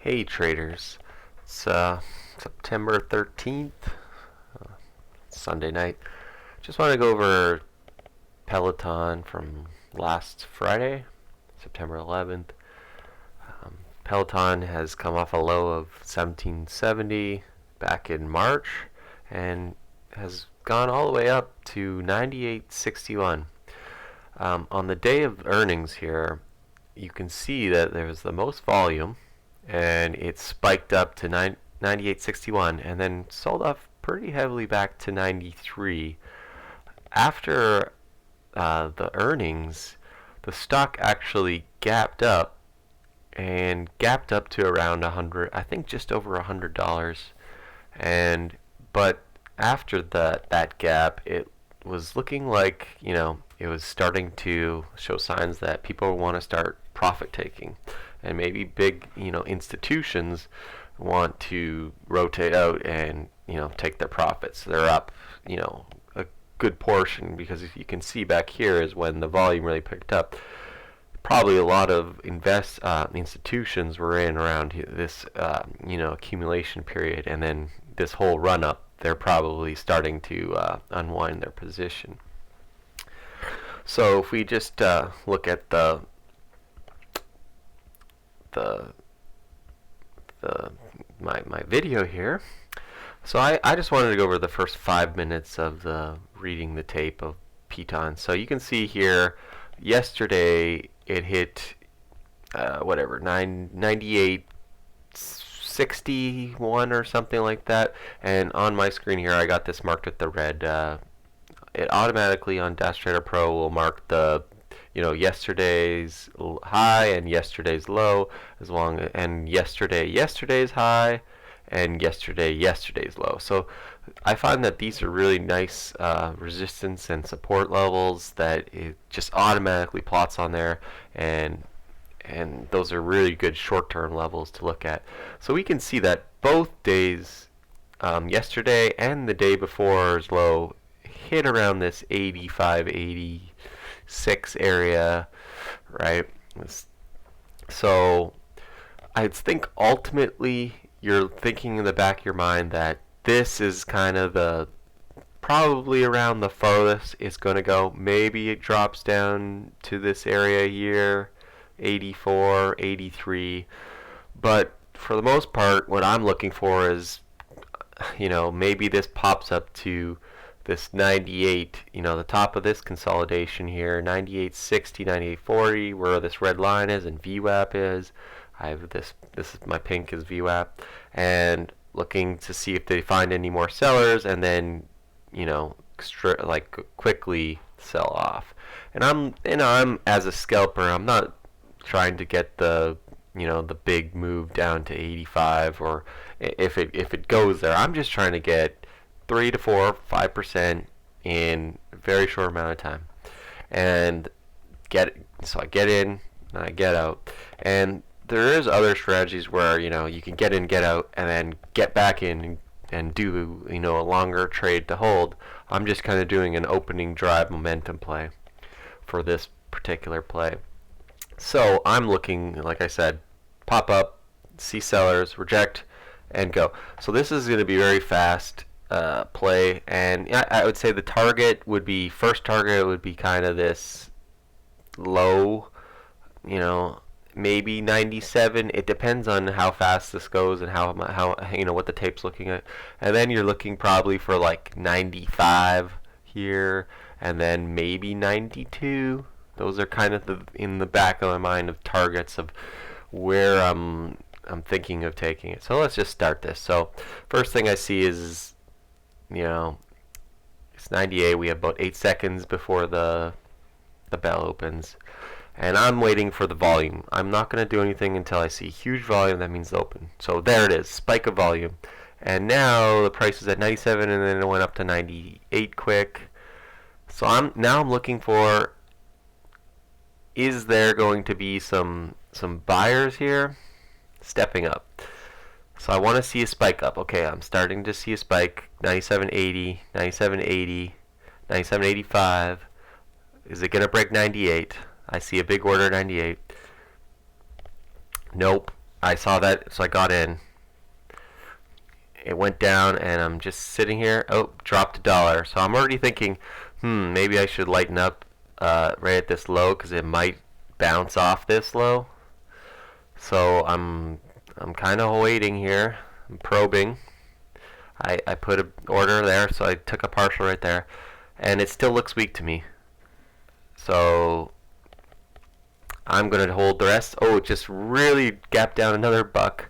Hey traders, it's September 13th, Sunday night. Just want to go over Peleton from last Friday, September 11th. Peleton has come off a low of 1770 back in March and has gone all the way up to 98.61. On the day of earnings here, you can see that there was the most volume and it spiked up to 98.61 and then sold off pretty heavily back to 93. After the earnings, the stock actually gapped up to around 100, I think just over $100. But after that gap, it was looking like, it was starting to show signs that people want to start profit taking, and maybe big, institutions want to rotate out and, take their profits. They're up, a good portion, because if you can see back here is when the volume really picked up. Probably a lot of institutions were in around this, accumulation period, and then this whole run up, they're probably starting to unwind their position. So if we just look at my video here. So I just wanted to go over the first 5 minutes of reading the tape of PTON. So you can see here, yesterday it hit 98.61 or something like that. And on my screen here, I got this marked with the red. It automatically on Dash Trader Pro will mark the yesterday's high and yesterday's low, and yesterday's high and yesterday's low. So I find that these are really nice resistance and support levels that it just automatically plots on there, and those are really good short-term levels to look at. So we can see that both days, yesterday and the day before's low, hit around this 85, 86 area, right? So I think ultimately you're thinking in the back of your mind that this is kind of probably around the farthest it's going to go. Maybe it drops down to this area here, 84, 83. But for the most part, what I'm looking for is, maybe this pops up to this 98, the top of this consolidation here, 98.60, 98.40, where this red line is and VWAP is. I have this is my pink is VWAP, and looking to see if they find any more sellers, and then, quickly sell off. And I'm as a scalper, I'm not trying to get the big move down to 85, or if it goes there. I'm just trying to get 3 to 4, 5% in a very short amount of time, and so I get in and I get out. And there is other strategies where you can get in, get out, and then get back in and do a longer trade to hold. I'm just kind of doing an opening drive momentum play for this particular play. So I'm looking, like I said, pop up, see sellers, reject, and go. So this is going to be very fast play, and I would say the first target would be kind of this low, maybe 97. It depends on how fast this goes and how what the tape's looking at. And then you're looking probably for like 95 here, and then maybe 92. Those are kind of in the back of my mind of targets of where I'm thinking of taking it. So let's just start this. So first thing I see is, it's 98. We have about 8 seconds before the bell opens, and I'm waiting for the volume. I'm not going to do anything until I see huge volume. That means open. So there it is, spike of volume. And now the price is at 97, and then it went up to 98 quick. So I'm looking for, is there going to be some buyers here stepping up? So I want to see a spike up. Okay, I'm starting to see a spike. 97.80, 97.80, 97.85. Is it going to break 98? I see a big order 98. Nope. I saw that, so I got in. It went down, and I'm just sitting here. Oh, dropped $1. So I'm already thinking, maybe I should lighten up right at this low because it might bounce off this low. So I'm kind of waiting here. I'm probing. I put an order there, so I took a partial right there, and it still looks weak to me. So I'm gonna hold the rest. Oh, it just really gapped down another buck.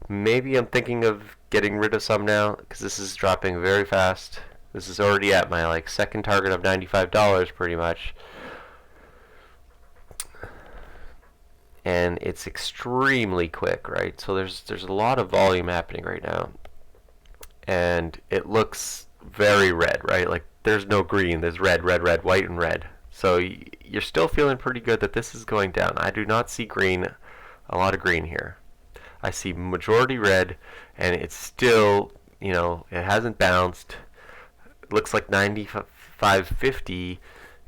Maybe I'm thinking of getting rid of some now because this is dropping very fast. This is already at my like second target of $95 pretty much. And it's extremely quick, right? So there's a lot of volume happening right now. And it looks very red, right? Like there's no green, there's red, red, red, white, and red. So you're still feeling pretty good that this is going down. I do not see green, a lot of green here. I see majority red, and it's still, it hasn't bounced. It looks like 95.50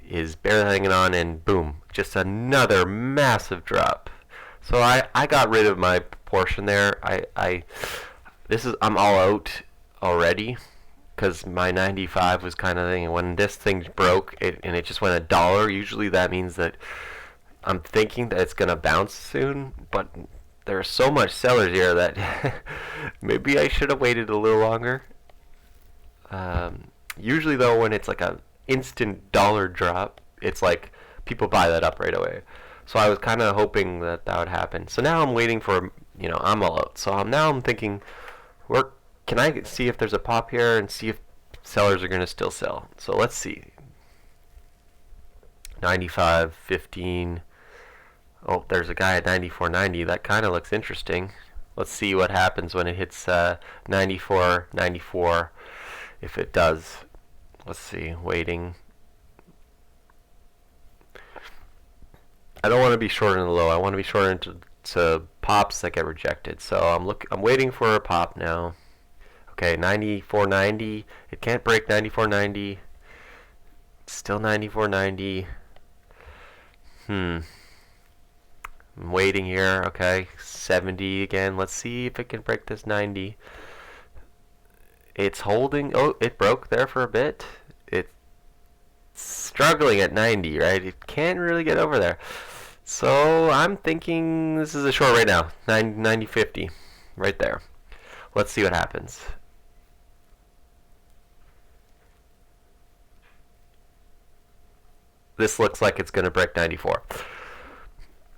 is barely hanging on, and boom, just another massive drop. So I got rid of my portion there. I'm all out already because my 95 was kind of thing, and when this thing broke and it just went $1, usually that means that I'm thinking that it's gonna bounce soon, but there's so much sellers here that maybe I should have waited a little longer. Usually though, when it's like a instant dollar drop, it's like people buy that up right away. So I was kind of hoping that would happen. So now I'm waiting for, I'm all out. So now I'm thinking, can I see if there's a pop here and see if sellers are going to still sell? So let's see. 95.15. Oh, there's a guy at 94.90. That kind of looks interesting. Let's see what happens when it hits 94.94. If it does. Let's see. Waiting. I don't want to be short in the low. I want to be short into pops that get rejected. So I'm waiting for a pop now. Okay, 94.90. It can't break 94.90. Still 94.90. I'm waiting here. Okay, 70 again. Let's see if it can break this 90. It's holding. Oh, it broke there for a bit. It's struggling at 90, right? It can't really get over there. So I'm thinking this is a short right now. 90.50 right there. Let's see what happens. This looks like it's going to break 94.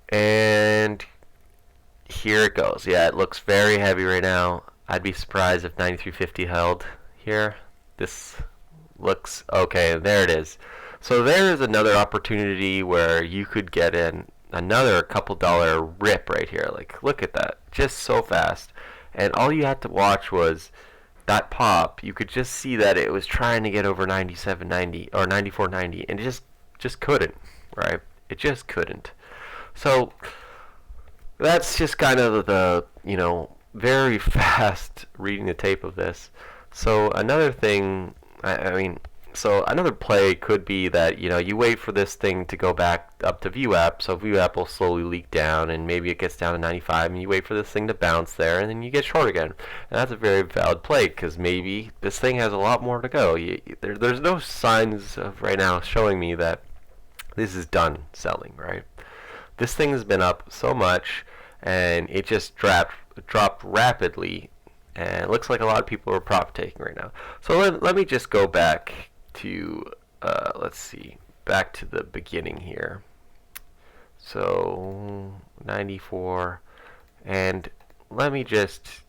And here it goes. Yeah, it looks very heavy right now. I'd be surprised if 93.50 held here. This looks okay. There it is. So there is another opportunity where you could get in another couple dollar rip right here. Like, look at that. Just so fast. And all you had to watch was that pop. You could just see that it was trying to get over 97.90 or 94.90 and it just couldn't, right? It just couldn't. So that's just kind of the, very fast reading the tape of this. So another thing, so another play could be that, you wait for this thing to go back up to VWAP, so VWAP will slowly leak down, and maybe it gets down to 95, and you wait for this thing to bounce there, and then you get short again. And that's a very valid play, because maybe this thing has a lot more to go. There's no signs of right now showing me that this is done selling, right? This thing has been up so much, and it just dropped rapidly, and it looks like a lot of people are prop taking right now. So let me just go back to, let's see, back to the beginning here. So 94, and let me just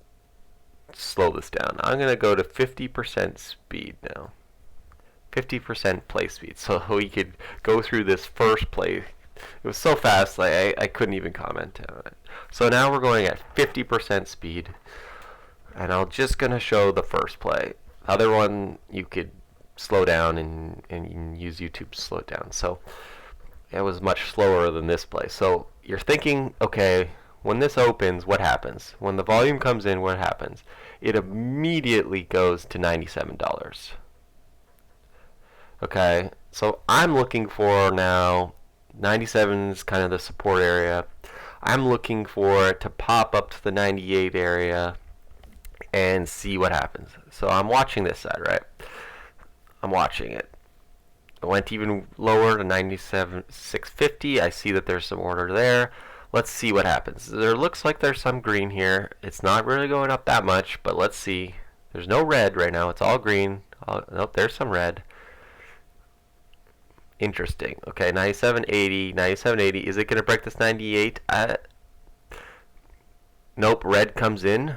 slow this down. I'm going to go to 50% speed now. 50% play speed, so we could go through this first play. It was so fast, like I couldn't even comment on it. So now we're going at 50% speed, and I'm just gonna show the first play. Other one you could slow down and you can use YouTube to slow it down. So it was much slower than this play. So you're thinking, okay, when this opens, what happens? When the volume comes in, what happens? It immediately goes to $97. Okay, so I'm looking for now 97 is kind of the support area. I'm looking for it to pop up to the 98 area and see what happens. So I'm watching this side, right? I'm watching it. It went even lower to 97,650. I see that there's some order there. Let's see what happens. There looks like there's some green here. It's not really going up that much, but let's see. There's no red right now. It's all green. Nope, there's some red. Interesting. Okay, 97.80, 97.80. Is it going to break this 98? Nope, red comes in.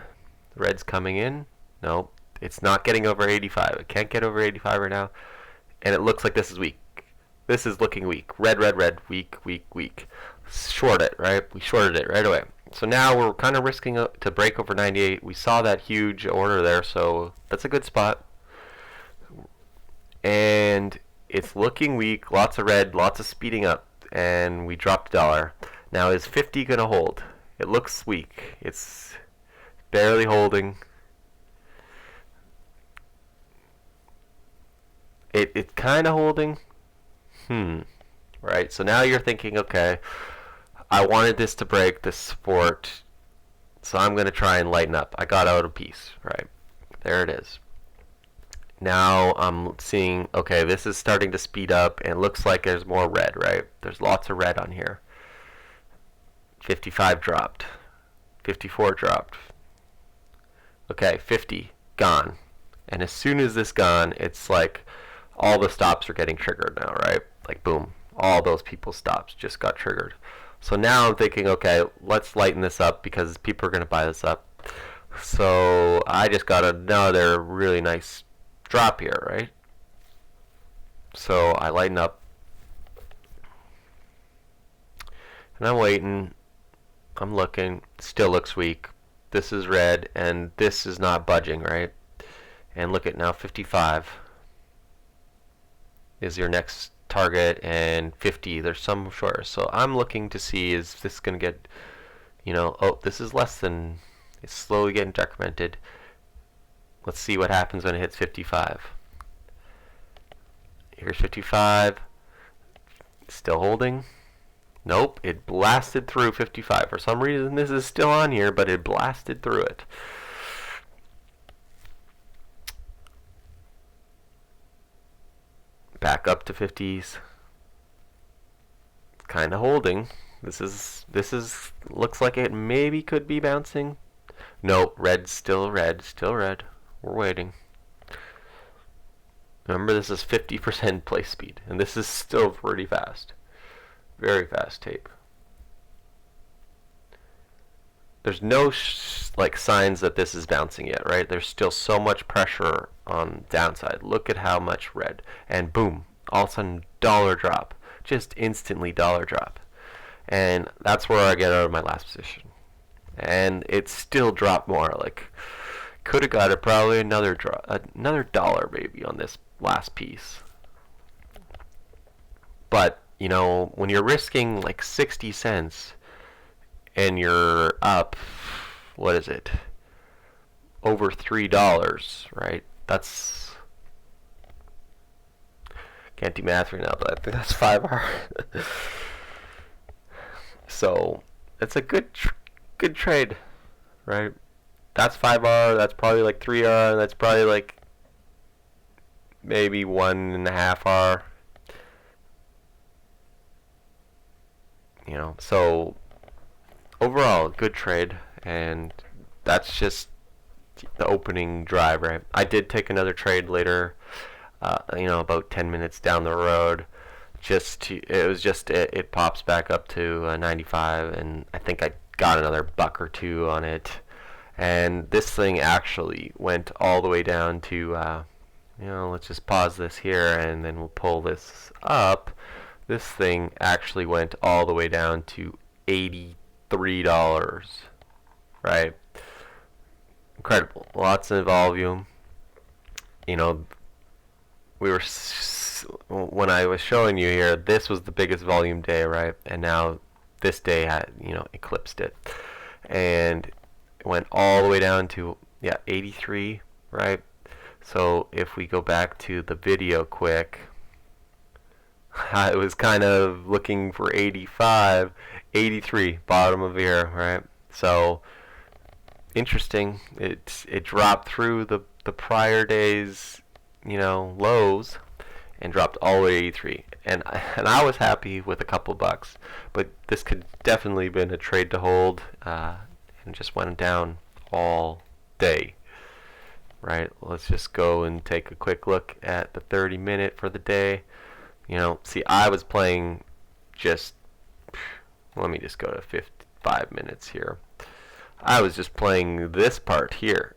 Red's coming in. Nope, it's not getting over 85. It can't get over 85 right now. And it looks like this is weak. This is looking weak. Red, red, red. Weak, weak, weak. Short it, right? We shorted it right away. So now we're kind of risking to break over 98. We saw that huge order there, so that's a good spot. And it's looking weak. Lots of red, lots of speeding up. And we dropped $1. Now is 50 going to hold? It looks weak. It's barely holding. It's kind of holding. Right, so now you're thinking, okay, I wanted this to break, this support, so I'm going to try and lighten up. I got out a piece, right? There it is. Now I'm seeing, okay, this is starting to speed up, and it looks like there's more red, right? There's lots of red on here. 55 dropped. 54 dropped. Okay, 50, gone. And as soon as this gone, it's like all the stops are getting triggered now, right? Like boom, all those people's stops just got triggered. So now I'm thinking, okay, let's lighten this up because people are going to buy this up. So I just got another really nice drop here, right? So I lighten up. And I'm waiting. I'm looking. Still looks weak. This is red and this is not budging, right? And look at now 55 is your next target, and 50, there's some shorter. So I'm looking to see, is this going to get, oh, this is less than, it's slowly getting decremented. Let's see what happens when it hits 55. Here's 55. Still holding. Nope, it blasted through 55. For some reason this is still on here, but it blasted through it. Back up to 50s. Kind of holding. This is looks like it maybe could be bouncing. Nope, red, still red, still red. We're waiting. Remember, this is 50% play speed, and this is still pretty fast. Very fast tape. There's no signs that this is bouncing yet, right? There's still so much pressure on downside. Look at how much red, and boom, all of a sudden dollar drop, just instantly dollar drop, and that's where I get out of my last position. And it still dropped more. Like, could have got it probably another drop, another dollar maybe on this last piece. But when you're risking like 60 cents. And you're up, what is it? Over $3, right? That's, can't do math right now, but I think that's 5 hours. So it's a good trade, right? That's 5R. That's probably like 3R. That's probably like maybe 1.5R. So overall, good trade, and that's just the opening drive, right? I did take another trade later, about 10 minutes down the road. It pops back up to 95, and I think I got another buck or two on it. And this thing actually went all the way down to, let's just pause this here, and then we'll pull this up. This thing actually went all the way down to $83, right? Incredible. Lots of volume. When I was showing you here, this was the biggest volume day, right? And now this day had, eclipsed it. And it went all the way down to, 83, right? So if we go back to the video quick, I was kind of looking for 85. 83, bottom of here, right? So interesting. It dropped through the prior day's, lows, and dropped all the way to 83. And I was happy with a couple bucks, but this could definitely been a trade to hold, and just went down all day. Right? Let's just go and take a quick look at the 30-minute for the day. See, I was playing just. Let me just go to 55 minutes here. I was just playing this part here.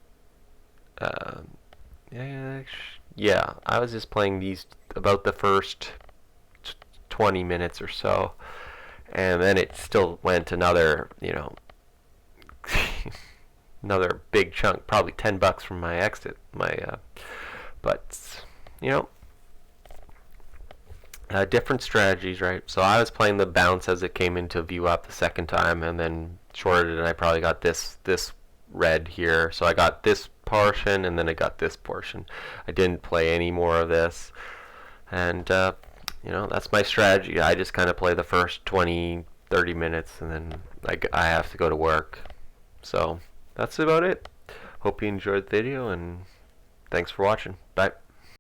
Yeah, I was just playing these about the first 20 minutes or so, and then it still went another, another big chunk, probably $10 from my exit. But different strategies, right? So I was playing the bounce as it came into view up the second time, and then shorted, and I probably got this red here. So I got this portion, and then I got this portion. I didn't play any more of this, and that's my strategy. I just kind of play the first 20-30 minutes, and then I have to go to work. So that's about it. Hope you enjoyed the video, and thanks for watching. Bye.